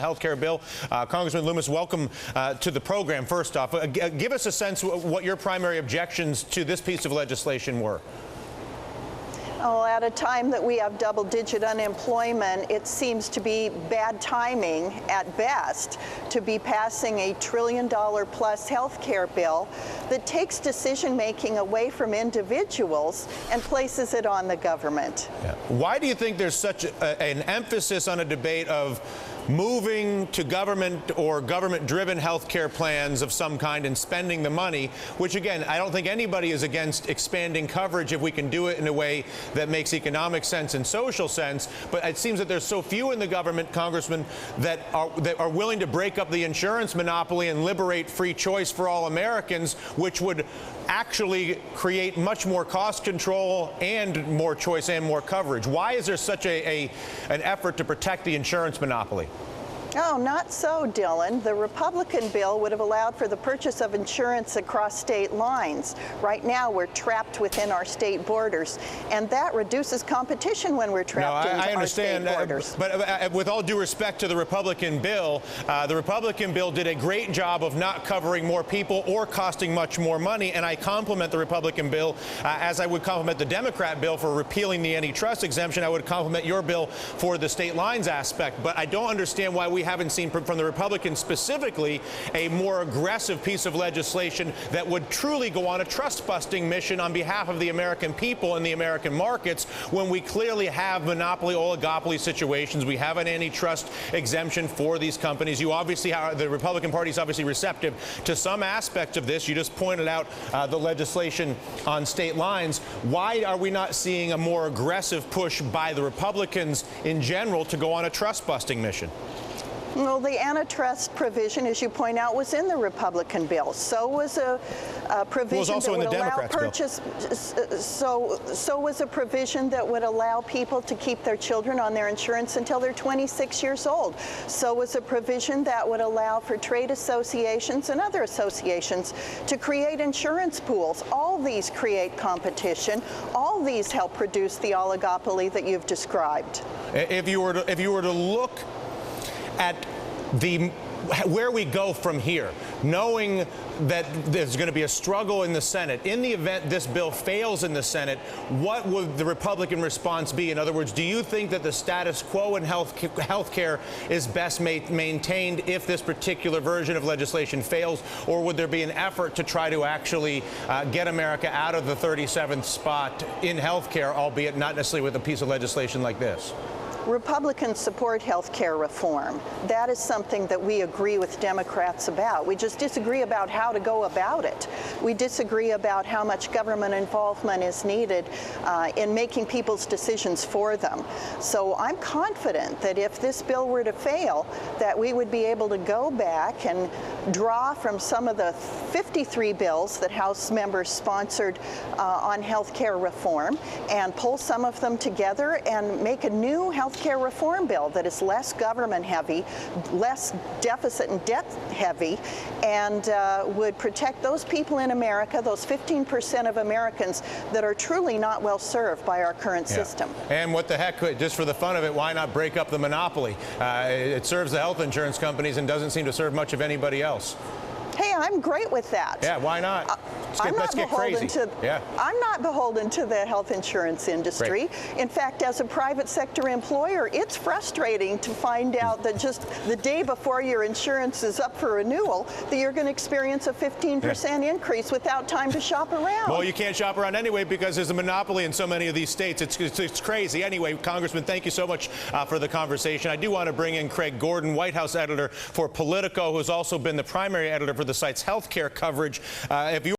Healthcare bill. Congressman Lummis, welcome to the program. First off, give us a sense of what your primary objections to this piece of legislation were. Oh, at a time that we have double-digit unemployment, it seems to be bad timing at best to be passing a $1 trillion-plus health care bill that takes decision-making away from individuals and places it on the government. Yeah. Why do you think there's such an emphasis on a debate of moving to government or government-driven health care plans of some kind and spending the money, which, again, I don't think anybody is against expanding coverage if we can do it in a way that makes economic sense and social sense, but it seems that there's so few in the government, Congressman, that are willing to break up the insurance monopoly and liberate free choice for all Americans, which would actually create much more cost control and more choice and more coverage. Why is there such an effort to protect the insurance monopoly? Oh, not so, Dylan. The Republican bill would have allowed for the purchase of insurance across state lines. Right now, we're trapped within our state borders, and that reduces competition when we're trapped into our state borders. But with all due respect to the Republican bill did a great job of not covering more people or costing much more money, and I compliment the Republican bill as I would compliment the Democrat bill for repealing the antitrust exemption. I would compliment your bill for the state lines aspect, but I don't understand why we haven't seen from the Republicans specifically a more aggressive piece of legislation that would truly go on a trust-busting mission on behalf of the American people and the American markets when we clearly have monopoly, oligopoly situations. We have an antitrust exemption for these companies. You obviously have, the Republican Party is obviously receptive to some aspects of this. You just pointed out the legislation on state lines. Why are we not seeing a more aggressive push by the Republicans in general to go on a trust-busting mission? Well, the antitrust provision, as you point out, was in the Republican bill. So was a provision that would allow purchase. So was a provision that would allow people to keep their children on their insurance until they're 26 years old. So was a provision that would allow for trade associations and other associations to create insurance pools. All these create competition. All these help produce the oligopoly that you've described. If you were to look at where we go from here, knowing that there's going to be a struggle in the Senate, in the event this bill fails in the Senate, what would the Republican response be? In other words, do you think that the status quo in health care is best maintained if this particular version of legislation fails, or would there be an effort to try to actually get America out of the 37th spot in health care, albeit not necessarily with a piece of legislation like this? Republicans support health care reform. That is something that we agree with Democrats about. We just disagree about how to go about it. We disagree about how much government involvement is needed in making people's decisions for them. So I'm confident that if this bill were to fail, that we would be able to go back and draw from some of the 53 bills that House members sponsored on health care reform and pull some of them together and make a new health care reform bill that is less government heavy, less deficit and debt heavy, and would protect those people in America, those 15% of Americans that are truly not well served by our current system. And what the heck, just for the fun of it, why not break up the monopoly? It serves the health insurance companies and doesn't seem to serve much of anybody else. Hey, I'm great with that. Yeah, why not? Let's get crazy. I'm not beholden to the health insurance industry. Great. In fact, as a private sector employer, it's frustrating to find out that just the day before your insurance is up for renewal, that you're going to experience a 15% increase without time to shop around. Well, you can't shop around anyway because there's a monopoly in so many of these states. It's crazy. Anyway, Congressman, thank you so much for the conversation. I do want to bring in Craig Gordon, White House editor for Politico, who's also been the primary editor for the site's health care coverage. If you